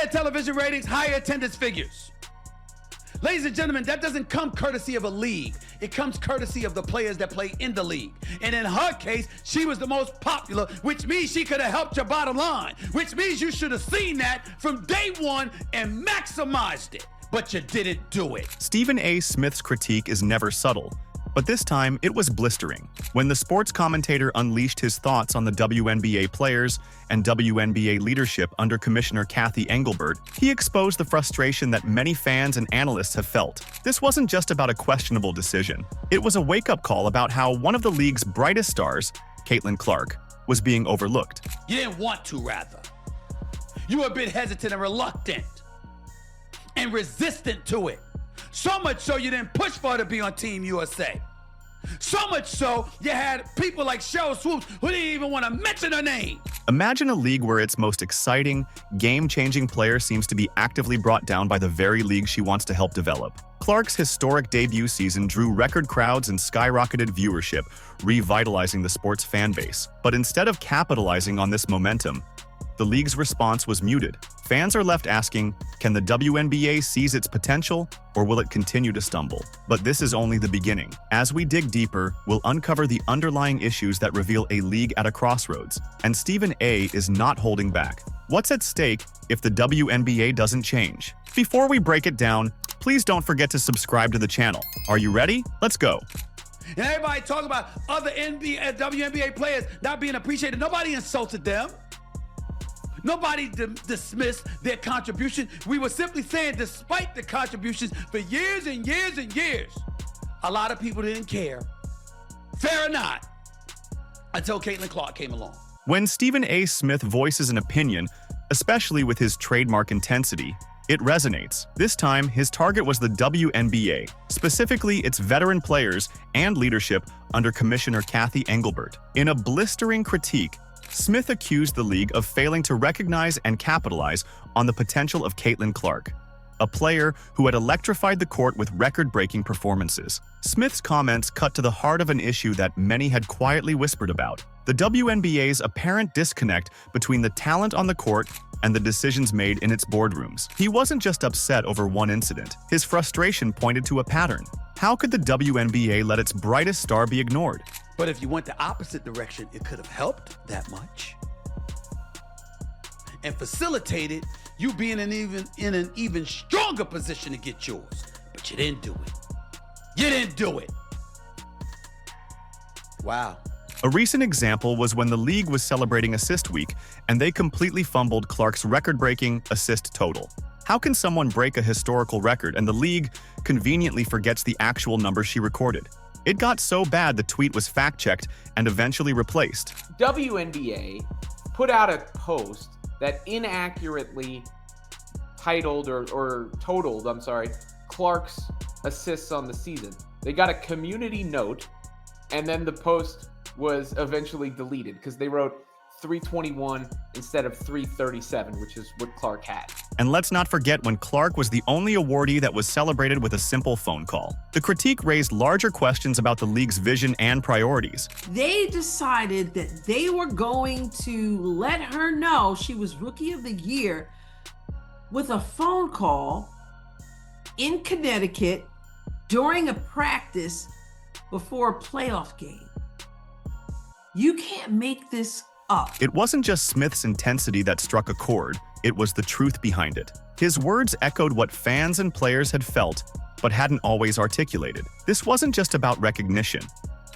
Higher television ratings, higher attendance figures. Ladies and gentlemen, that doesn't come courtesy of a league. It comes courtesy of the players that play in the league. And in her case, she was the most popular, which means she could have helped your bottom line, which means you should have seen that from day one and maximized it. But you didn't do it. Stephen A. Smith's critique is never subtle, but this time it was blistering. When the sports commentator unleashed his thoughts on the WNBA players and WNBA leadership under Commissioner Cathy Engelbert, he exposed the frustration that many fans and analysts have felt. This wasn't just about a questionable decision. It was a wake-up call about how one of the league's brightest stars, Caitlin Clark, was being overlooked. You didn't want to, rather. You were a bit hesitant and reluctant and resistant to it. So much so you didn't push for her to be on Team USA. So much so you had people like Cheryl Swoops who didn't even want to mention her name. Imagine a league where its most exciting, game-changing player seems to be actively brought down by the very league she wants to help develop. Clark's historic debut season drew record crowds and skyrocketed viewership, revitalizing the sport's fan base. But instead of capitalizing on this momentum, the league's response was muted. Fans are left asking, can the WNBA seize its potential, or will it continue to stumble? But this is only the beginning. As we dig deeper, we'll uncover the underlying issues that reveal a league at a crossroads. And Stephen A. is not holding back. What's at stake if the WNBA doesn't change? Before we break it down, please don't forget to subscribe to the channel. Are you ready? Let's go. And everybody talking about other WNBA players not being appreciated. Nobody insulted them. Nobody dismissed their contribution. We were simply saying, despite the contributions for years and years and years, a lot of people didn't care. Fair or not, until Caitlin Clark came along. When Stephen A. Smith voices an opinion, especially with his trademark intensity, it resonates. This time, his target was the WNBA, specifically its veteran players and leadership under Commissioner Cathy Engelbert. In a blistering critique, Smith accused the league of failing to recognize and capitalize on the potential of Caitlin Clark, a player who had electrified the court with record-breaking performances. Smith's comments cut to the heart of an issue that many had quietly whispered about: the WNBA's apparent disconnect between the talent on the court and the decisions made in its boardrooms. He wasn't just upset over one incident. His frustration pointed to a pattern. How could the WNBA let its brightest star be ignored? But if you went the opposite direction, it could have helped that much and facilitated you being in an even stronger position to get yours. But you didn't do it. You didn't do it. Wow. A recent example was when the league was celebrating Assist Week and they completely fumbled Clark's record-breaking assist total. How can someone break a historical record and the league conveniently forgets the actual number she recorded? It got so bad the tweet was fact-checked and eventually replaced. WNBA put out a post that inaccurately titled or totaled, Clark's assists on the season. They got a community note, and then the post was eventually deleted because they wrote 321 instead of 337, which is what Clark had. And let's not forget when Clark was the only awardee that was celebrated with a simple phone call. The critique raised larger questions about the league's vision and priorities. They decided that they were going to let her know she was Rookie of the Year with a phone call in Connecticut during a practice before a playoff game. You can't make this up. It wasn't just Smith's intensity that struck a chord, it was the truth behind it. His words echoed what fans and players had felt, but hadn't always articulated. This wasn't just about recognition.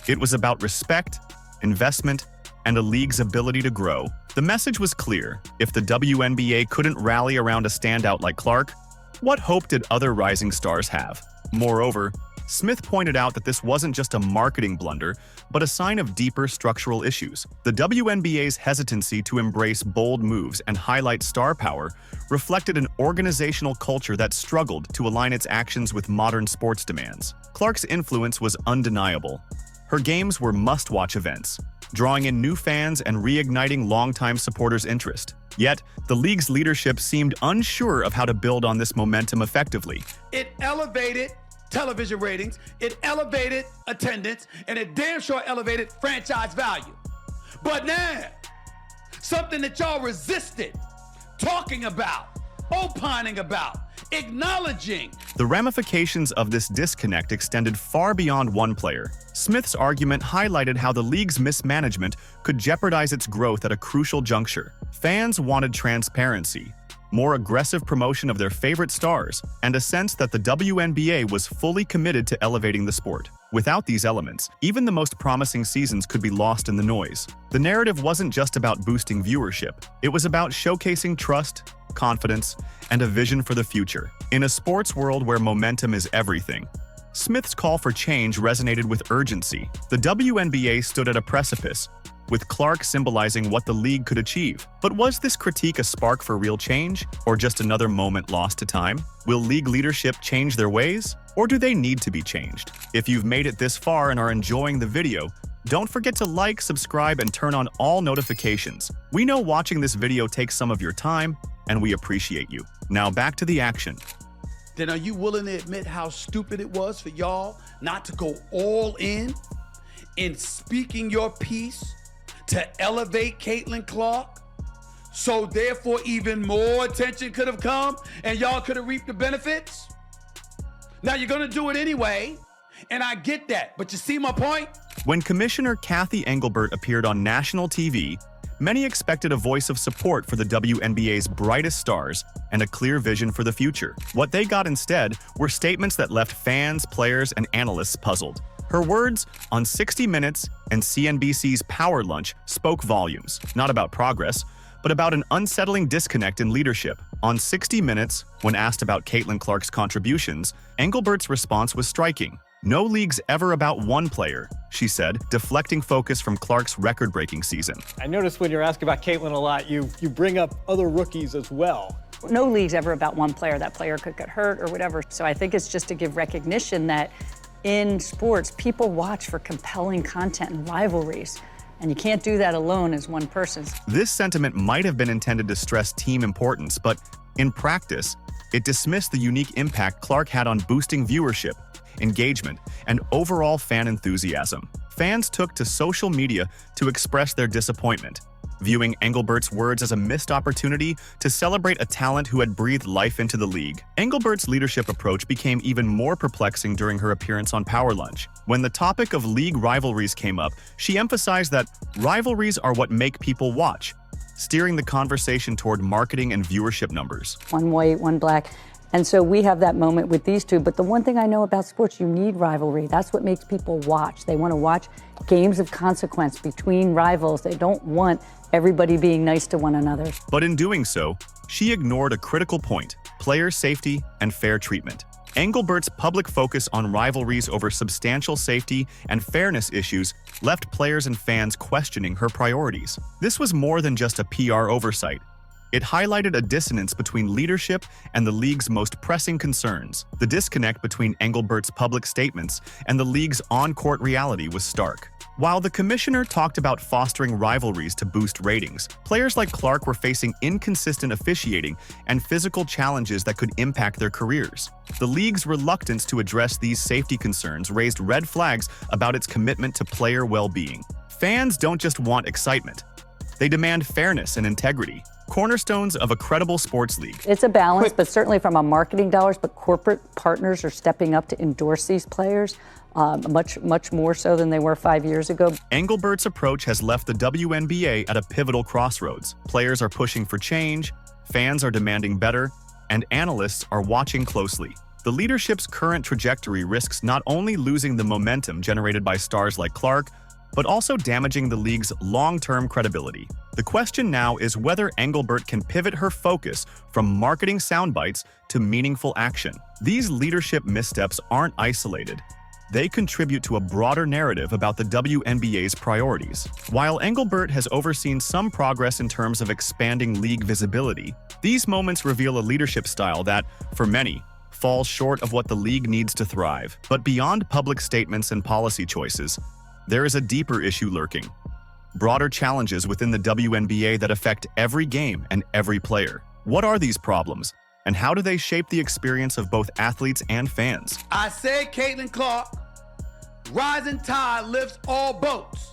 It was about respect, investment, and a league's ability to grow. The message was clear: if the WNBA couldn't rally around a standout like Clark, what hope did other rising stars have? Moreover, Smith pointed out that this wasn't just a marketing blunder, but a sign of deeper structural issues. The WNBA's hesitancy to embrace bold moves and highlight star power reflected an organizational culture that struggled to align its actions with modern sports demands. Clark's influence was undeniable. Her games were must-watch events, drawing in new fans and reigniting longtime supporters' interest. Yet, the league's leadership seemed unsure of how to build on this momentum effectively. It elevated television ratings, it elevated attendance, and it damn sure elevated franchise value. But now, something that y'all resisted talking about, opining about, acknowledging. The ramifications of this disconnect extended far beyond one player. Smith's argument highlighted how the league's mismanagement could jeopardize its growth at a crucial juncture. Fans wanted transparency, more aggressive promotion of their favorite stars, and a sense that the WNBA was fully committed to elevating the sport. Without these elements, even the most promising seasons could be lost in the noise. The narrative wasn't just about boosting viewership. It was about showcasing trust, confidence, and a vision for the future. In a sports world where momentum is everything, Smith's call for change resonated with urgency. The WNBA stood at a precipice, with Clark symbolizing what the league could achieve. But was this critique a spark for real change, or just another moment lost to time? Will league leadership change their ways, or do they need to be changed? If you've made it this far and are enjoying the video, don't forget to like, subscribe, and turn on all notifications. We know watching this video takes some of your time, and we appreciate you. Now back to the action. Then are you willing to admit how stupid it was for y'all not to go all in speaking your piece to elevate Caitlin Clark? So therefore even more attention could have come and y'all could have reaped the benefits? Now you're gonna do it anyway, and I get that, but you see my point? When Commissioner Cathy Engelbert appeared on national TV, many expected a voice of support for the WNBA's brightest stars and a clear vision for the future. What they got instead were statements that left fans, players, and analysts puzzled. Her words on 60 Minutes and CNBC's Power Lunch spoke volumes, not about progress, but about an unsettling disconnect in leadership. On 60 Minutes, when asked about Caitlin Clark's contributions, Engelbert's response was striking. "No league's ever about one player," she said, deflecting focus from Clark's record-breaking season. I noticed when you're asking about Caitlin a lot, you bring up other rookies as well. No league's ever about one player. That player could get hurt or whatever. So I think it's just to give recognition that in sports, people watch for compelling content and rivalries. And you can't do that alone as one person. This sentiment might have been intended to stress team importance, but in practice, it dismissed the unique impact Clark had on boosting viewership, engagement, and overall fan enthusiasm. Fans took to social media to express their disappointment, viewing Engelbert's words as a missed opportunity to celebrate a talent who had breathed life into the league. Engelbert's leadership approach became even more perplexing during her appearance on Power Lunch. When the topic of league rivalries came up, she emphasized that rivalries are what make people watch, steering the conversation toward marketing and viewership numbers. One white, one black. And so we have that moment with these two. But the one thing I know about sports, you need rivalry. That's what makes people watch. They want to watch games of consequence between rivals. They don't want everybody being nice to one another. But in doing so, she ignored a critical point: player safety and fair treatment. Engelbert's public focus on rivalries over substantial safety and fairness issues left players and fans questioning her priorities. This was more than just a PR oversight. It highlighted a dissonance between leadership and the league's most pressing concerns. The disconnect between Engelbert's public statements and the league's on-court reality was stark. While the commissioner talked about fostering rivalries to boost ratings, players like Clark were facing inconsistent officiating and physical challenges that could impact their careers. The league's reluctance to address these safety concerns raised red flags about its commitment to player well-being. Fans don't just want excitement. They demand fairness and integrity, cornerstones of a credible sports league. It's a balance, but certainly from a marketing dollars, but corporate partners are stepping up to endorse these players much more so than they were 5 years ago. Engelbert's approach has left the WNBA at a pivotal crossroads. Players are pushing for change, fans are demanding better, and analysts are watching closely. The leadership's current trajectory risks not only losing the momentum generated by stars like Clark, but also damaging the league's long-term credibility. The question now is whether Engelbert can pivot her focus from marketing soundbites to meaningful action. These leadership missteps aren't isolated. They contribute to a broader narrative about the WNBA's priorities. While Engelbert has overseen some progress in terms of expanding league visibility, these moments reveal a leadership style that, for many, falls short of what the league needs to thrive. But beyond public statements and policy choices, there is a deeper issue lurking: broader challenges within the WNBA that affect every game and every player. What are these problems, and how do they shape the experience of both athletes and fans? I said Caitlin Clark, rising tide lifts all boats.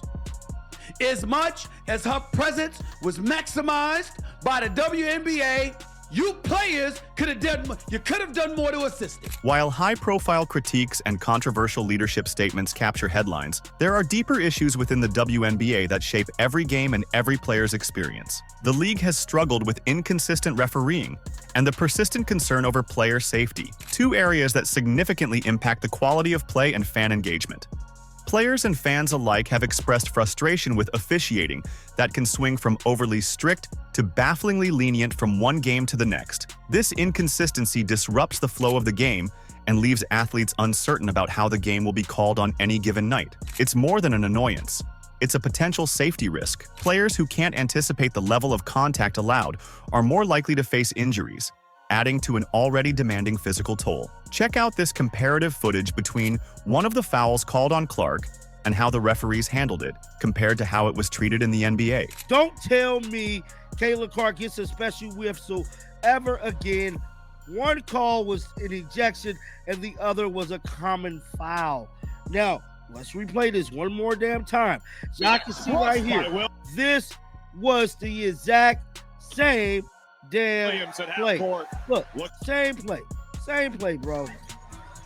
As much as her presence was maximized by the WNBA, You players could have done more to assist it. While high-profile critiques and controversial leadership statements capture headlines, there are deeper issues within the WNBA that shape every game and every player's experience. The league has struggled with inconsistent refereeing and the persistent concern over player safety, two areas that significantly impact the quality of play and fan engagement. Players and fans alike have expressed frustration with officiating that can swing from overly strict to bafflingly lenient from one game to the next. This inconsistency disrupts the flow of the game and leaves athletes uncertain about how the game will be called on any given night. It's more than an annoyance. It's a potential safety risk. Players who can't anticipate the level of contact allowed are more likely to face injuries, adding to an already demanding physical toll. Check out this comparative footage between one of the fouls called on Clark and how the referees handled it, compared to how it was treated in the NBA. Don't tell me Caitlin Clark gets a special whistle ever again. One call was an ejection and the other was a common foul. Now, let's replay this one more damn time. So I can see right here. This was the exact same damn play. Look, same play, bro.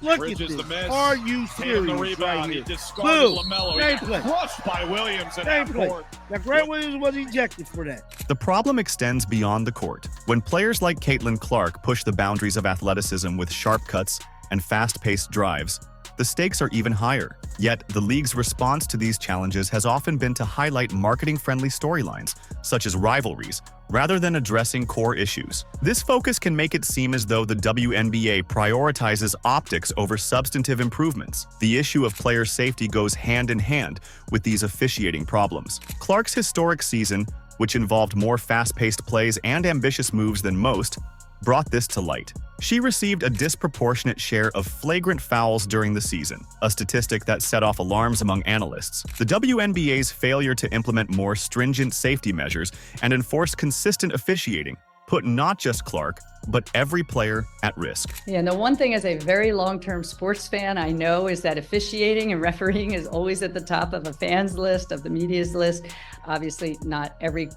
Look at this. Are you serious right here? Boom. Same play. Crushed by Williams and same play. Now, Grant Williams was ejected for that. The problem extends beyond the court. When players like Caitlin Clark push the boundaries of athleticism with sharp cuts and fast-paced drives, the stakes are even higher. Yet, the league's response to these challenges has often been to highlight marketing-friendly storylines, such as rivalries, rather than addressing core issues. This focus can make it seem as though the WNBA prioritizes optics over substantive improvements. The issue of player safety goes hand in hand with these officiating problems. Clark's historic season, which involved more fast-paced plays and ambitious moves than most, brought this to light. She received a disproportionate share of flagrant fouls during the season, a statistic that set off alarms among analysts. The WNBA's failure to implement more stringent safety measures and enforce consistent officiating put not just Clark, but every player at risk. Yeah, the one thing as a very long-term sports fan I know is that officiating and refereeing is always at the top of a fan's list, of the media's list. Obviously, not every,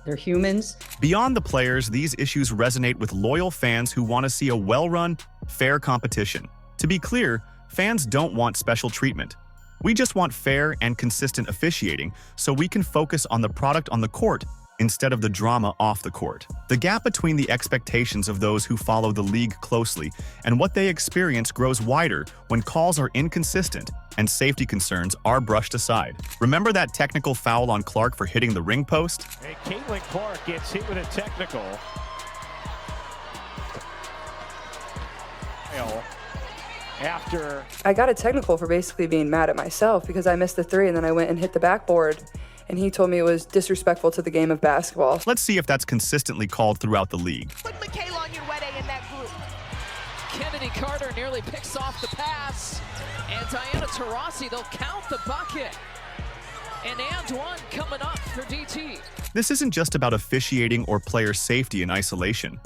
they're humans. Beyond the players, these issues resonate with loyal fans who want to see a well-run, fair competition. To be clear, fans don't want special treatment. We just want fair and consistent officiating so we can focus on the product on the court instead of the drama off the court. The gap between the expectations of those who follow the league closely and what they experience grows wider when calls are inconsistent and safety concerns are brushed aside. Remember that technical foul on Clark for hitting the ring post? And Caitlin Clark gets hit with a technical. After I got a technical for basically being mad at myself because I missed the three and then I went and hit the backboard. And he told me it was disrespectful to the game of basketball. Let's see if that's consistently called throughout the league. Put Michaela on your wedding in that group. Kennedy Carter nearly picks off the pass. And Diana Taurasi, they'll count the bucket. And Antoine coming up for DT. This isn't just about officiating or player safety in isolation.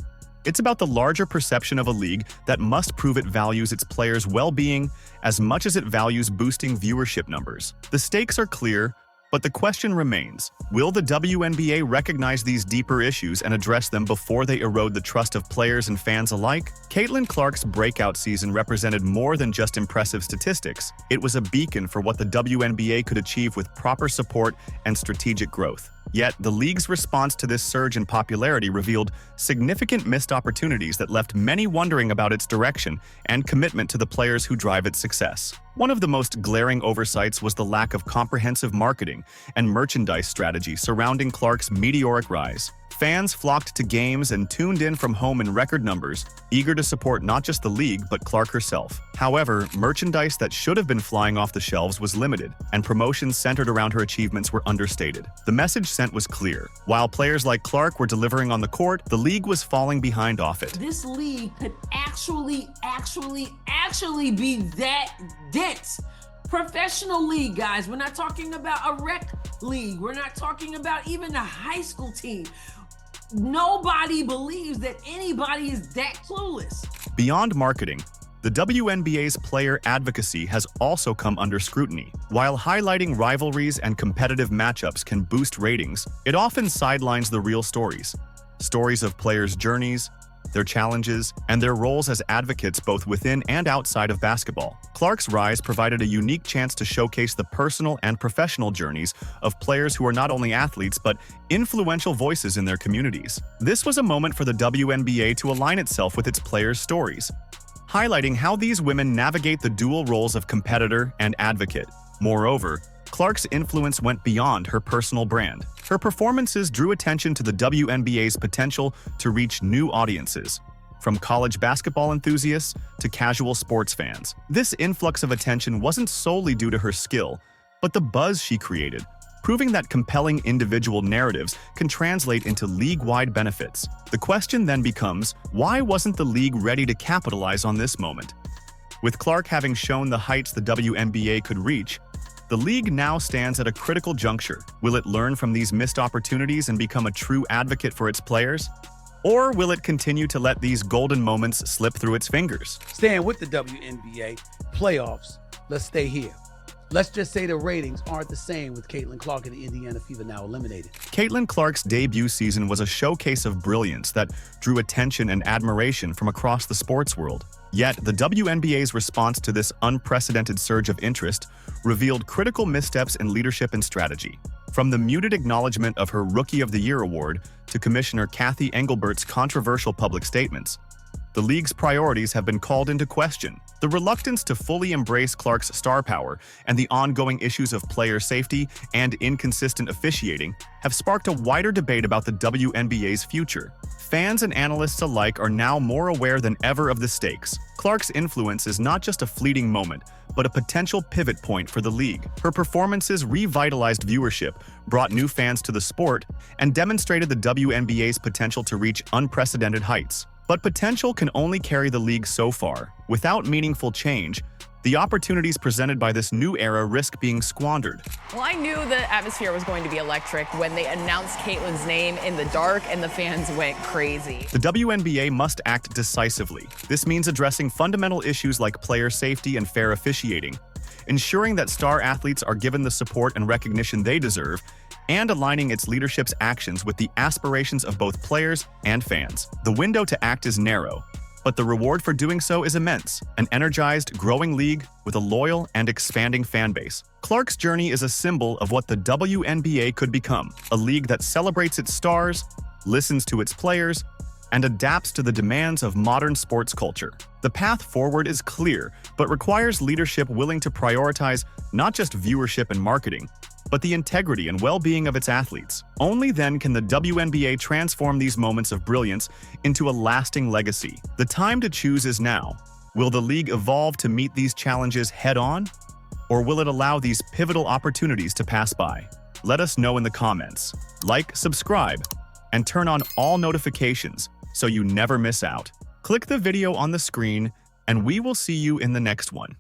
It's about the larger perception of a league that must prove it values its players' well-being as much as it values boosting viewership numbers. The stakes are clear, but the question remains, will the WNBA recognize these deeper issues and address them before they erode the trust of players and fans alike? Caitlin Clark's breakout season represented more than just impressive statistics. It was a beacon for what the WNBA could achieve with proper support and strategic growth. Yet, the league's response to this surge in popularity revealed significant missed opportunities that left many wondering about its direction and commitment to the players who drive its success. One of the most glaring oversights was the lack of comprehensive marketing and merchandise strategy surrounding Clark's meteoric rise. Fans flocked to games and tuned in from home in record numbers, eager to support not just the league but Clark herself. However, merchandise that should have been flying off the shelves was limited, and promotions centered around her achievements were understated. The message sent was clear. While players like Clark were delivering on the court, the league was falling behind off it. This league could actually be that dense. Professional league, guys. We're not talking about a rec league. We're not talking about even a high school team. Nobody believes that anybody is that clueless. Beyond marketing, the WNBA's player advocacy has also come under scrutiny. While highlighting rivalries and competitive matchups can boost ratings, it often sidelines the real stories. stories of players' journeys, their challenges, and their roles as advocates both within and outside of basketball. Clark's rise provided a unique chance to showcase the personal and professional journeys of players who are not only athletes but influential voices in their communities. This was a moment for the WNBA to align itself with its players' stories, highlighting how these women navigate the dual roles of competitor and advocate. Moreover, Clark's influence went beyond her personal brand. Her performances drew attention to the WNBA's potential to reach new audiences, from college basketball enthusiasts to casual sports fans. This influx of attention wasn't solely due to her skill, but the buzz she created, proving that compelling individual narratives can translate into league-wide benefits. The question then becomes, why wasn't the league ready to capitalize on this moment? With Clark having shown the heights the WNBA could reach, the league now stands at a critical juncture. Will it learn from these missed opportunities and become a true advocate for its players? Or will it continue to let these golden moments slip through its fingers? Staying with the WNBA playoffs, let's stay here. Let's just say the ratings aren't the same with Caitlin Clark and the Indiana Fever now eliminated. Caitlin Clark's debut season was a showcase of brilliance that drew attention and admiration from across the sports world. Yet, the WNBA's response to this unprecedented surge of interest revealed critical missteps in leadership and strategy. From the muted acknowledgement of her Rookie of the Year award to Commissioner Cathy Engelbert's controversial public statements, the league's priorities have been called into question. The reluctance to fully embrace Clark's star power and the ongoing issues of player safety and inconsistent officiating have sparked a wider debate about the WNBA's future. Fans and analysts alike are now more aware than ever of the stakes. Clark's influence is not just a fleeting moment, but a potential pivot point for the league. Her performances revitalized viewership, brought new fans to the sport, and demonstrated the WNBA's potential to reach unprecedented heights. But potential can only carry the league so far. Without meaningful change, the opportunities presented by this new era risk being squandered. Well, I knew the atmosphere was going to be electric when they announced Caitlin's name in the dark and the fans went crazy. The WNBA must act decisively. This means addressing fundamental issues like player safety and fair officiating, ensuring that star athletes are given the support and recognition they deserve, and aligning its leadership's actions with the aspirations of both players and fans. The window to act is narrow, but the reward for doing so is immense. An energized, growing league with a loyal and expanding fan base. Clark's journey is a symbol of what the WNBA could become, a league that celebrates its stars, listens to its players, and adapts to the demands of modern sports culture. The path forward is clear, but requires leadership willing to prioritize not just viewership and marketing, but the integrity and well-being of its athletes. Only then can the WNBA transform these moments of brilliance into a lasting legacy. The time to choose is now. Will the league evolve to meet these challenges head-on? Or will it allow these pivotal opportunities to pass by? Let us know in the comments. Like, subscribe, and turn on all notifications so you never miss out. Click the video on the screen, and we will see you in the next one.